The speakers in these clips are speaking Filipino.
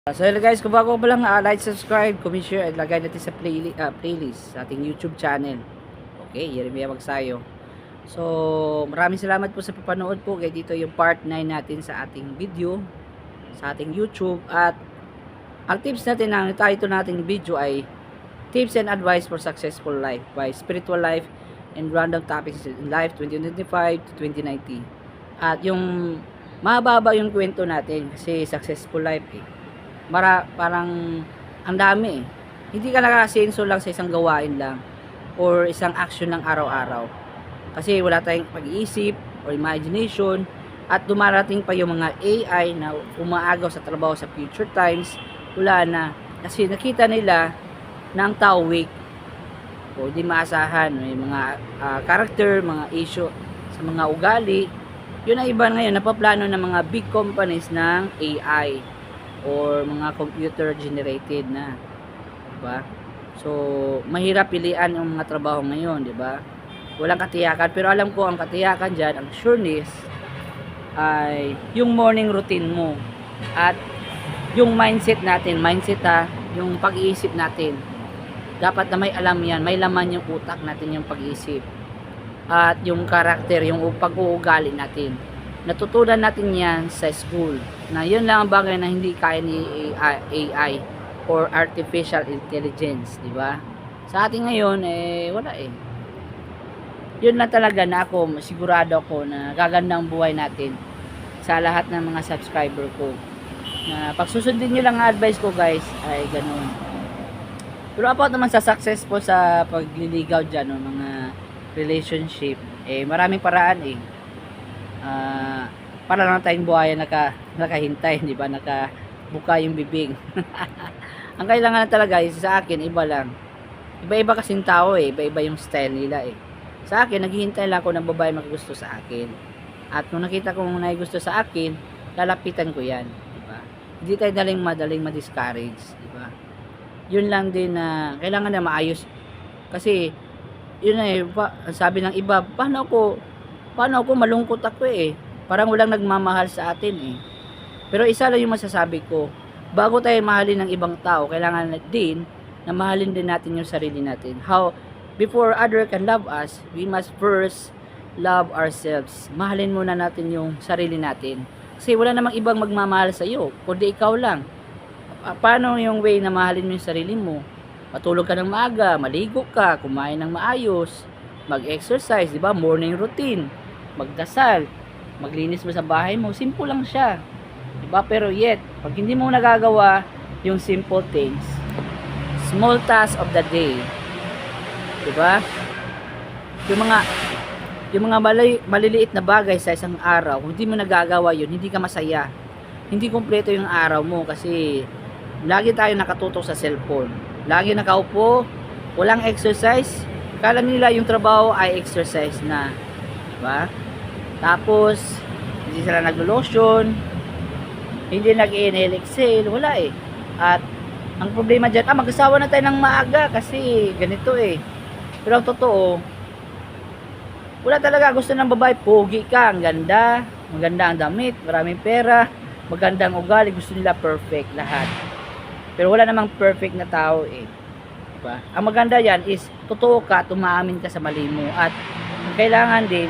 So hello guys, kung bago pa lang, like, subscribe, comment, share, at lagay natin sa playlist sa ating YouTube channel. Okay, Jeremiah Magsayo. So, maraming salamat po sa papanood po. Kaya dito yung part 9 natin sa ating video, sa ating YouTube. At ang tips natin, ang title nating video ay Tips and Advice for Successful Life by Spiritual Life and Random Topics in Life 2025 to 2090. At yung mahaba yung kwento natin kasi successful life parang ang dami Hindi ka nakasenso lang sa isang gawain lang or isang action ng araw-araw. Kasi wala tayong pag-iisip or imagination at dumarating pa yung mga AI na umaagaw sa trabaho sa future times. Wala na. Kasi nakita nila na ang tao weak o di maasahan. May mga character, mga issue sa mga ugali. Yun ang iba ngayon, napaplano ng mga big companies ng AI or mga computer generated na, diba? So mahirap pilian yung mga trabaho ngayon, diba? Walang katiyakan, pero alam ko ang katiyakan diyan, ang sureness ay yung morning routine mo at yung mindset natin, yung pag-iisip natin. Dapat na may alam yan, may laman yung utak natin, yung pag-iisip at yung karakter, yung pag-uugali natin. Natutunan natin yan sa school na yun lang ang bagay na hindi kaya ni AI or artificial intelligence, di ba? Sa atin ngayon wala yun lang talaga na ako sigurado ako na gaganda ang buhay natin sa lahat ng mga subscriber ko, na pagsusundin nyo lang ang advice ko guys ay ganun. Pero about naman sa successful sa pagliligaw dyan, no, mga relationship, maraming paraan para lang tayong buhay nakahintay, di ba? Nakabuka yung bibig. Ang kailangan talaga sa akin, iba lang. Iba-iba kasing tao iba-iba yung style nila Sa akin, naghihintay lang ako ng babae maggusto sa akin. At kung nakita ko may gusto sa akin, lalapitan ko yan, di ba? Hindi tayo madaling ma-discourage, di ba? Yun lang din na kailangan na maayos. Kasi yun sabi ng iba, paano ako malungkot ako parang walang nagmamahal sa atin Pero isa lang yung masasabi ko, bago tayo mahalin ng ibang tao, kailangan din na mahalin din natin yung sarili natin. Before other can love us, we must first love ourselves. Mahalin muna natin yung sarili natin. Kasi wala namang ibang magmamahal sa iyo, kundi ikaw lang. Paano yung way na mahalin mo yung sarili mo? Matulog ka ng maaga, maligo ka, kumain ng maayos, mag-exercise, di ba? Morning routine, magdasal, maglinis mo sa bahay mo, simple lang siya, di ba? Pero yet, pag hindi mo nagagawa yung simple things, small tasks of the day, di ba? Yung mga maliliit na bagay sa isang araw, kung hindi mo nagagawa yun, hindi ka masaya, hindi kumpleto yung araw mo. Kasi lagi tayo nakatutok sa cellphone, lagi nakaupo, walang exercise. Kala nila yung trabaho ay exercise na, diba? Tapos hindi sila naglo-lotion, hindi nag-inhale exhale, wala At ang problema dyan, mag-asawa na tayo ng maaga kasi ganito Pero ang totoo, wala talaga. Gusto ng babae, pogi ka, ang ganda, maganda ang damit, maraming pera, maganda ang ugali, gusto nila perfect lahat. Pero wala namang perfect na tao diba? Ang maganda yan is totoo ka, tumaamin ka sa mali mo. At ang kailangan din,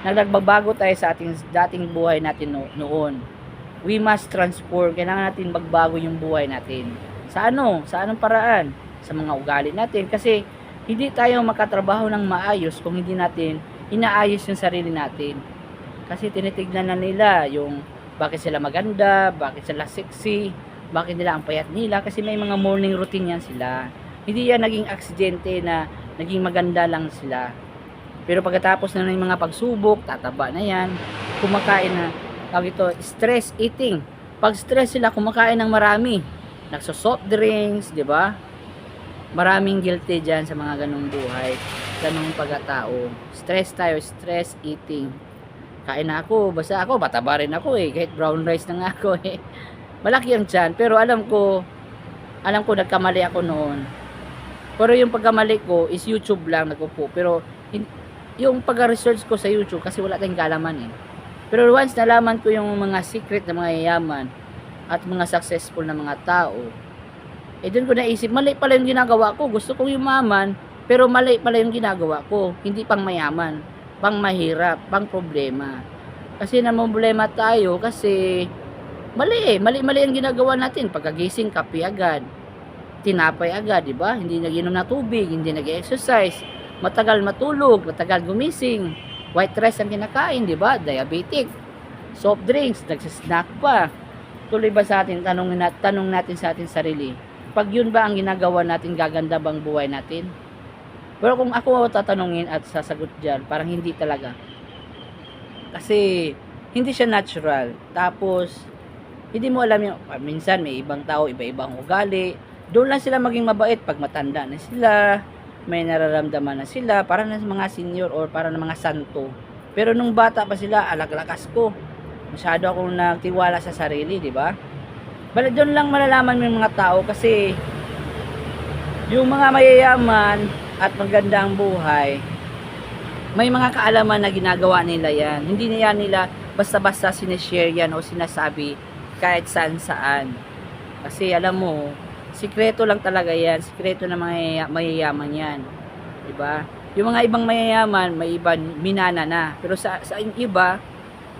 nagbabago tayo sa ating dating buhay natin noon. We must transform. Kailangan natin magbago yung buhay natin. Sa anong paraan? Sa mga ugali natin. Kasi hindi tayo makatrabaho ng maayos kung hindi natin inaayos yung sarili natin. Kasi tinitignan na nila yung bakit sila maganda, bakit sila sexy, bakit nila ang payat nila, kasi may mga morning routine yan sila. Hindi yan naging aksidente na naging maganda lang sila. Pero pagkatapos na ng mga pagsubok, tataba na yan, kumakain na, stress eating. Pag stress sila, kumakain ng marami, nagso-soft drinks, di ba? Maraming guilty dyan sa mga ganong buhay, ganong pagkatao. Stress tayo, stress eating. Kain na ako, basta ako, mataba rin ako kahit brown rice na nga ako Malaki ang tiyan, pero alam ko nagkamali ako noon. Pero yung pagkamali ko is YouTube lang nagpupo. Pero yung pag-research ko sa YouTube, kasi wala tayong kalaman Pero once nalaman ko yung mga secret ng mga yayaman, at mga successful na mga tao, doon ko naisip, mali pala yung ginagawa ko. Gusto kong yumaman, pero mali pala yung ginagawa ko. Hindi pang mayaman, pang mahirap, pang problema. Kasi namumblema tayo kasi mali ang ginagawa natin. Pagkagising, kape agad, tinapay agad, di ba? Hindi naginom na tubig, hindi nag-exercise, matagal matulog, matagal gumising, white rice ang kinakain, di ba? Diabetic, soft drinks, nagsisnack pa. Tuloy ba sa atin, tanong natin sa atin sarili, pag yun ba ang ginagawa natin, gaganda bang buhay natin? Pero kung ako tatanungin at sasagot dyan, parang hindi talaga. Kasi hindi siya natural. Tapos hindi mo alam yung minsan may ibang tao, iba-ibang ugali. Doon lang sila maging mabait pag matanda na sila, may nararamdaman na sila, para na mga senior or para na mga santo. Pero nung bata pa sila, alaglakas ko. Masyado akong nagtiwala sa sarili, di ba? Bali doon lang malalaman mo yung mga tao kasi yung mga mayayaman at maganda ang buhay, may mga kaalaman na ginagawa nila yan. Hindi nila basta-basta sinishare yan o sinasabi kahit saan-saan. Kasi alam mo, sikreto lang talaga yan. Sikreto na mayayaman yan. Diba? Yung mga ibang mayayaman, may iba minana na. Pero sa iba,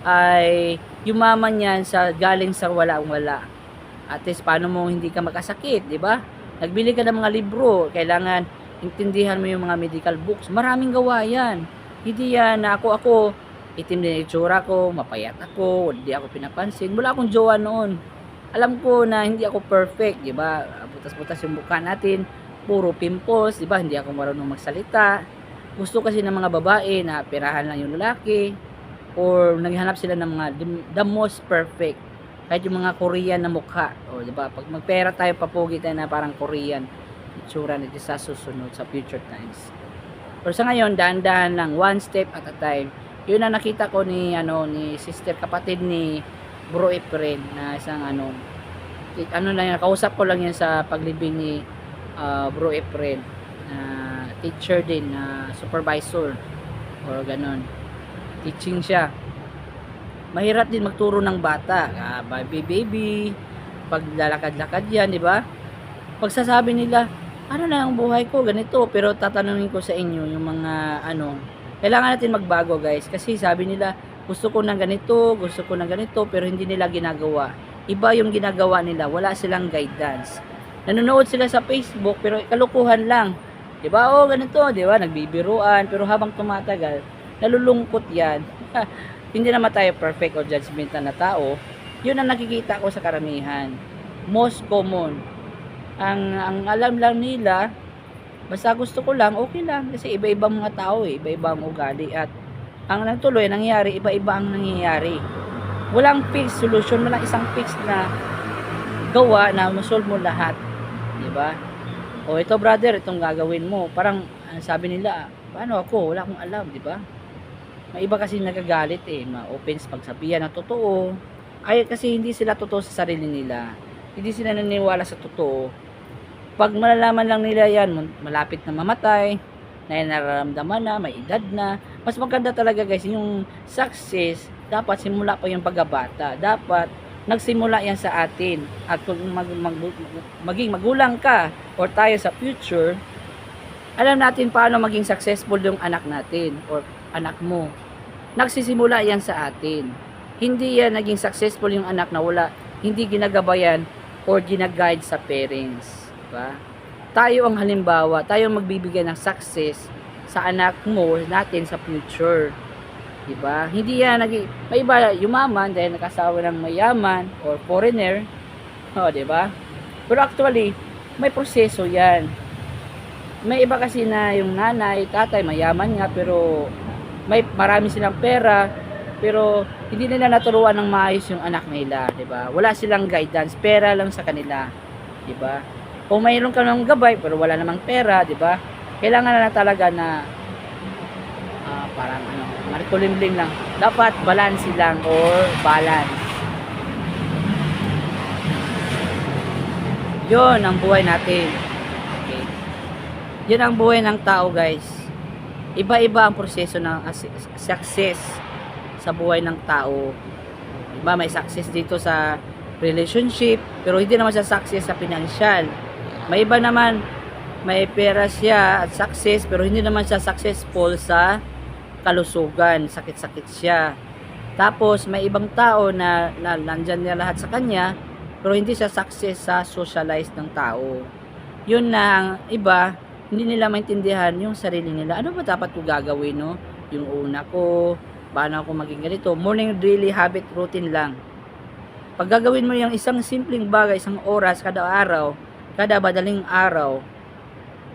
ay yumaman yan galing sa walang-wala. At least, paano mo hindi ka makasakit, di ba? Nagbili ka ng mga libro, kailangan intindihan mo yung mga medical books. Maraming gawa yan. Hindi yan na ako, itim din itsura ko, mapayat ako, hindi ako pinapansin. Wala akong jowa noon. Alam ko na hindi ako perfect, di ba? Butas-butas yung mukha natin, puro pimples, di ba? Hindi ako marunong magsalita. Gusto kasi ng mga babae na pirahan lang yung lalaki, or naghanap sila ng mga the most perfect. Kahit yung mga Korean na mukha, o di ba? Pag magpera tayo, papugi tayo na parang Korean itsura nito sa susunod sa future times. Pero sa ngayon, dahan-dahan lang, one step at a time. Yun ang nakita ko ni sister, kapatid ni Bro Efren, na isang lang yan, kausap ko lang yan sa paglibing ni Bro Efren, na teacher din, na supervisor or ganon, teaching siya. Mahirap din magturo ng bata, baby, paglalakad-lakad yan, di ba? Pagsasabi nila, ano na ang buhay ko, ganito, pero tatanungin ko sa inyo yung mga kailangan natin magbago, guys, kasi sabi nila, gusto ko ng ganito, pero hindi nila ginagawa. Iba yung ginagawa nila, wala silang guidance. Nanonood sila sa Facebook, pero kalukuhan lang, di ba? Oh, ganito, di ba? Nagbibiruan, pero habang tumatagal, nalulungkot yan. Hindi naman tayo perfect o judgmental na tao. Yun ang nakikita ko sa karamihan. Most common. Ang alam lang nila, basta gusto ko lang, okay lang. Kasi iba-ibang mga tao iba-ibang ugali. At ang nagtuloy, nangyayari, iba-iba ang nangyayari. Walang fixed solution, walang isang fixed na gawa na masolve mo lahat. Diba? O ito brother, itong gagawin mo. Parang sabi nila, paano ako? Wala akong alam, diba? May iba kasi nagagalit ma-open sa pagsabihan na totoo. Ay kasi hindi sila totoo sa sarili nila. Hindi sila naniniwala sa totoo. Pag malalaman lang nila yan, malapit na mamatay, na nararamdaman na, may edad na. Mas maganda talaga guys, yung success, dapat simula pa yung pagkabata. Dapat nagsimula yan sa atin. At kung maging magulang ka, or tayo sa future, alam natin paano maging successful yung anak natin, or anak mo. Nagsisimula yan sa atin. Hindi yan naging successful yung anak na hindi ginagabayan or ginaguide sa parents. Diba? Tayo ang halimbawa, tayo ang magbibigay ng success sa anak mo natin sa future. Diba? Hindi yan may iba yumaman dahil nakasawa ng mayaman or foreigner. Diba? Pero actually, may proseso yan. May iba kasi na yung nanay, tatay, mayaman nga, pero marami silang pera, pero hindi nila naturuan ng maayos yung anak nila, 'di ba? Wala silang guidance, pera lang sa kanila, 'di ba? Kung mayroon ka ng gabay pero wala namang pera, 'di ba? Kailangan na talaga na parang marikulimlim lang. Dapat balance lang or balance. 'Yon ang buhay natin. Okay. 'Yan ang buhay ng tao, guys. Iba-iba ang proseso ng success sa buhay ng tao. Diba, may success dito sa relationship, pero hindi naman siya success sa financial. May iba naman, may pera siya at success, pero hindi naman siya successful sa kalusugan, sakit-sakit siya. Tapos may ibang tao na nandyan niya lahat sa kanya, pero hindi siya success sa socialize ng tao. Yun na ang iba, hindi nila maintindihan yung sarili nila. Ano ba dapat ko gagawin, no? Yung una ko, paano ako maging ganito? Morning daily habit routine lang. Pag gagawin mo yung isang simpleng bagay, isang oras kada araw, kada madaling araw,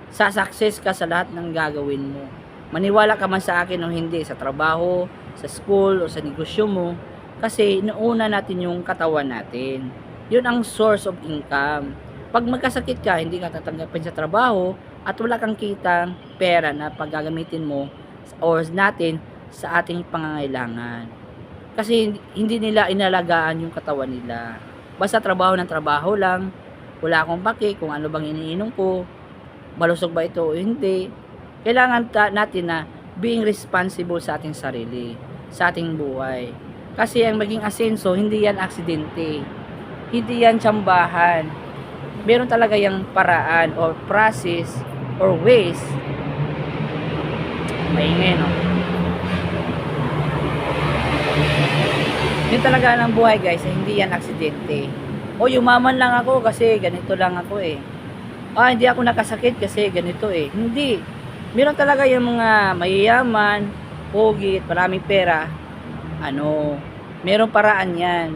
success ka sa lahat ng gagawin mo. Maniwala ka man sa akin o hindi, sa trabaho, sa school, o sa negosyo mo, kasi inuuna natin yung katawan natin. Yun ang source of income. Pag magkasakit ka, hindi ka tatanggapin sa trabaho, at wala kang kitang pera na paggagamitin mo or natin sa ating pangangailangan. Kasi hindi nila inalagaan yung katawan nila. Basta trabaho ng trabaho lang, wala akong paki kung ano bang iniinom ko, malusog ba ito o hindi. Kailangan natin na being responsible sa ating sarili, sa ating buhay. Kasi ang maging asenso, hindi yan aksidente. Hindi yan tsambahan. Meron talaga yung paraan or process or ways. Maingay, no? Yun talaga ng buhay, guys. Hindi yan aksidente. O yumaman lang ako kasi ganito lang ako eh. Hindi ako nakasakit kasi ganito eh. Hindi. Meron talaga yung mga mayayaman, pogi, maraming pera. Meron paraan yan.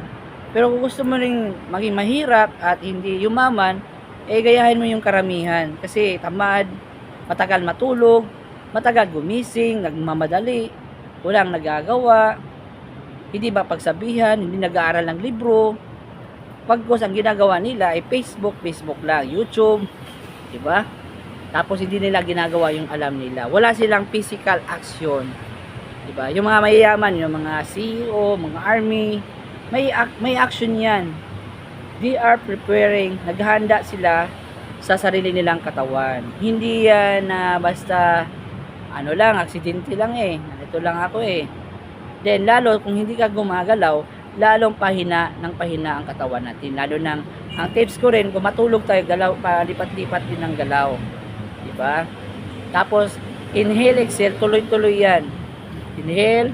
Pero kung gusto mo ring maging mahirap at hindi yumaman, gayahin mo yung karamihan. Kasi tamad, matagal matulog, matagal gumising, nagmamadali, walang nagagawa, hindi ba pagsabihan, hindi nag-aaral ng libro. Pagkos ang ginagawa nila ay Facebook lang, YouTube, di ba? Tapos hindi nila ginagawa yung alam nila. Wala silang physical action. Di ba? Yung mga mayayaman, yung mga CEO, mga army, may action yan. They are preparing, naghahanda sila sa sarili nilang katawan. Hindi yan na basta aksidente lang eh. Ito lang ako eh. Then lalo kung hindi ka gumagalaw, lalong pahina ang katawan natin. Lalo nang ang tips ko rin, kung matulog tayo, galaw, palipat-lipat din ng galaw. Diba? Tapos inhale, exhale, tuloy-tuloy yan. Inhale,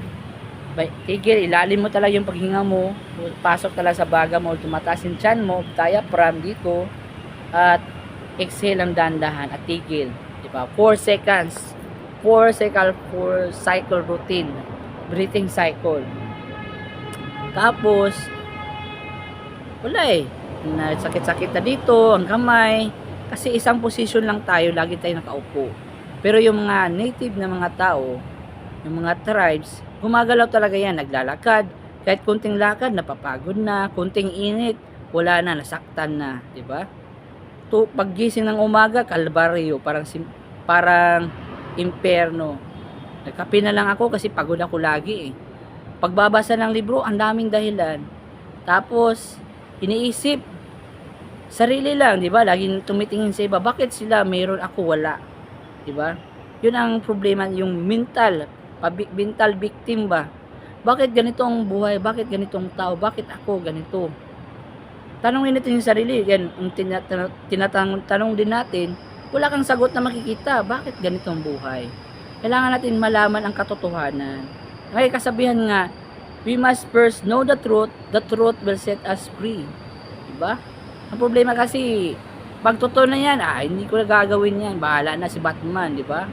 tigil, ilalim mo talaga yung paghinga mo, pasok talaga sa baga mo, tumataas yung tiyan mo, diaphragm dito, at exhale ang dahan-dahan at tigil. Diba? 4 seconds. 4 cycle routine. Breathing cycle. Tapos wala eh. Sakit-sakit na dito, ang kamay. Kasi isang position lang tayo, lagi tayo nakaupo. Pero yung mga native na mga tao, yung mga tribes, gumagalaw talaga yan, naglalakad. Kahit kunting lakad, napapagod na. Kunting init, wala na, nasaktan na. Diba? Paggising ng umaga, kalbaryo, parang imperno. Nagkape na lang ako kasi pagod ako lagi eh. Pagbabasa ng libro, ang daming dahilan. Tapos, iniisip, sarili lang, di ba? Laging tumitingin sa iba. Bakit sila mayroon, ako wala? Di ba? Yun ang problema, yung mental victim ba? Bakit ganito ang buhay? Bakit ganitong tao? Bakit ako ganito? Tanongin natin yung sarili. Yan, tinatanong din natin, wala kang sagot na makikita. Bakit ganito ang buhay? Kailangan natin malaman ang katotohanan. Kaya kasabihan nga, we must first know the truth will set us free. Diba? Ang problema kasi, pag totoo na yan, hindi ko na gagawin yan. Bahala na si Batman, diba?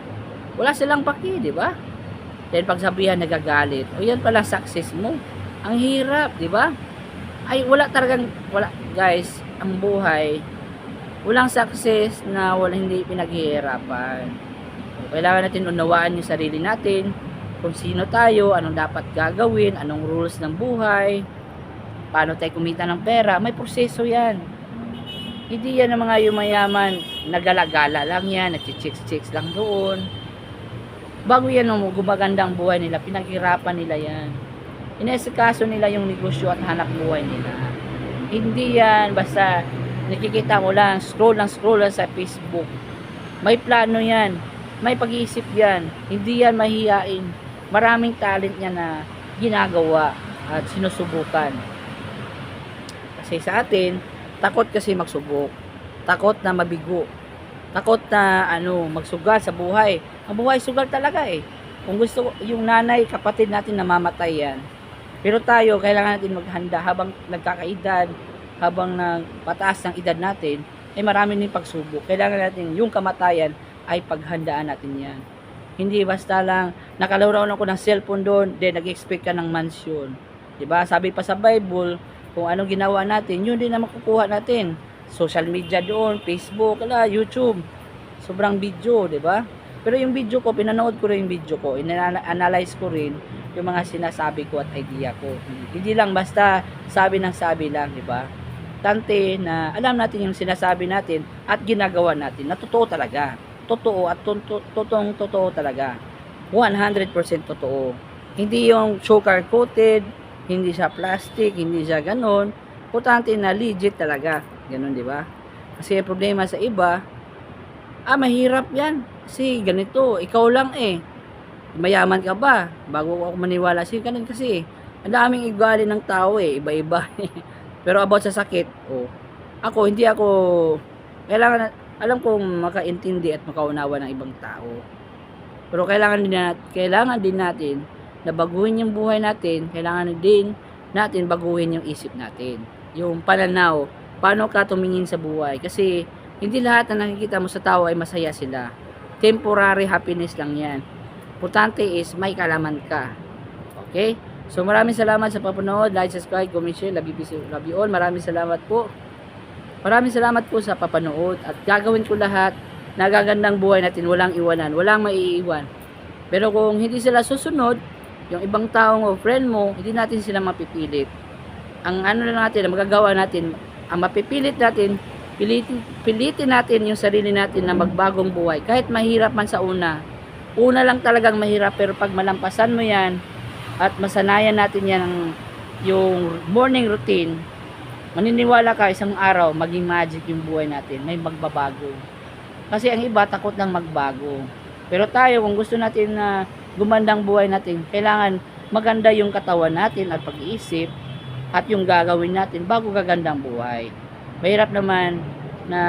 Wala silang paki, diba? Then pagsabihan, nagagalit. O yan pala success mo. Ang hirap, diba? Wala, guys, ang buhay, walang success na hindi pinaghihirapan. Kailangan natin unawaan yung sarili natin, kung sino tayo, anong dapat gagawin, anong rules ng buhay, paano tayo kumita ng pera. May proseso yan. Hindi yan ng mga yumayaman, nagala-gala lang yan, nagchichicks lang doon. Bago yan gumagandang buhay nila, pinaghirapan nila yan. Inesikaso nila yung negosyo at hanap buhay nila. Hindi yan basta nakikita mo lang, scroll lang sa Facebook. May plano yan. May pag-iisip yan. Hindi yan mahihain. Maraming talent niya na ginagawa at sinusubukan. Kasi sa atin, takot kasi magsubok. Takot na mabigo. Takot na magsugal sa buhay. Ang buhay sugal talaga eh. Kung gusto yung nanay, kapatid natin namamatay yan. Pero tayo, kailangan natin maghanda habang nagkakaedad, habang pataas ng edad natin, ay marami din pagsubok. Kailangan natin yung kamatayan ay paghandaan natin yan. Hindi basta lang nakalawraw ako ng cellphone doon, then nag-expect ka ng mansion. 'Di ba? Sabi pa sa Bible, kung anong ginawa natin, yun din na makukuha natin. Social media doon, Facebook, YouTube. Sobrang video, 'di ba? Pero yung video ko, pinanood ko rin yung video ko, analyze ko rin yung mga sinasabi ko at idea ko. Hindi lang basta sabi ng sabi lang, 'di ba? Tante na alam natin yung sinasabi natin at ginagawa natin na totoo talaga. Totoo at totoo talaga. 100% totoo. Hindi yung sugar coated, hindi siya plastic, hindi siya ganon. Importante na legit talaga. Ganon, di ba? Kasi problema sa iba, mahirap yan. Kasi ganito, ikaw lang eh. Mayaman ka ba? Bago ako maniwala sa'yo, ganun kasi. Ang daming ugali ng tao eh, iba-iba. Pero about sa sakit, hindi ako, alam kong makaintindi at makaunawa ng ibang tao. Pero kailangan din natin na baguhin yung buhay natin, kailangan din natin baguhin yung isip natin. Yung pananaw, paano ka tumingin sa buhay. Kasi hindi lahat na nakikita mo sa tao ay masaya sila. Temporary happiness lang yan. Importante is may kalaman ka. Okay? So maraming salamat sa papanood, like, subscribe, comment, share, love you all. Maraming salamat po. Maraming salamat po sa papanood at gagawin ko lahat na gagandang buhay natin, walang iwanan, walang maiiwan. Pero kung hindi sila susunod, yung ibang taong o friend mo, hindi natin sila mapipilit. Ang natin, ang magagawa natin, ang mapipilit natin, pilitin natin yung sarili natin na magbagong buhay. Kahit mahirap man sa una lang talagang mahirap, pero pag malampasan mo yan at masanayan natin yan yung morning routine, maniniwala ka isang araw maging magic yung buhay natin, may magbabago. Kasi ang iba takot lang magbago. Pero tayo, kung gusto natin na gumandang buhay natin, kailangan maganda yung katawan natin at pag-iisip at yung gagawin natin bago gagandang buhay. Mahirap naman na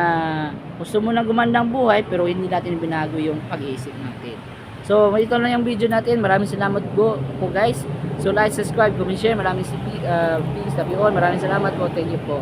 gusto mo na gumandang buhay pero hindi natin binago yung pag-iisip natin. So, ito lang yung video natin. Maraming salamat po guys. So, like, subscribe, comment, share. Maraming peace, love you all. Maraming salamat po. Thank you po.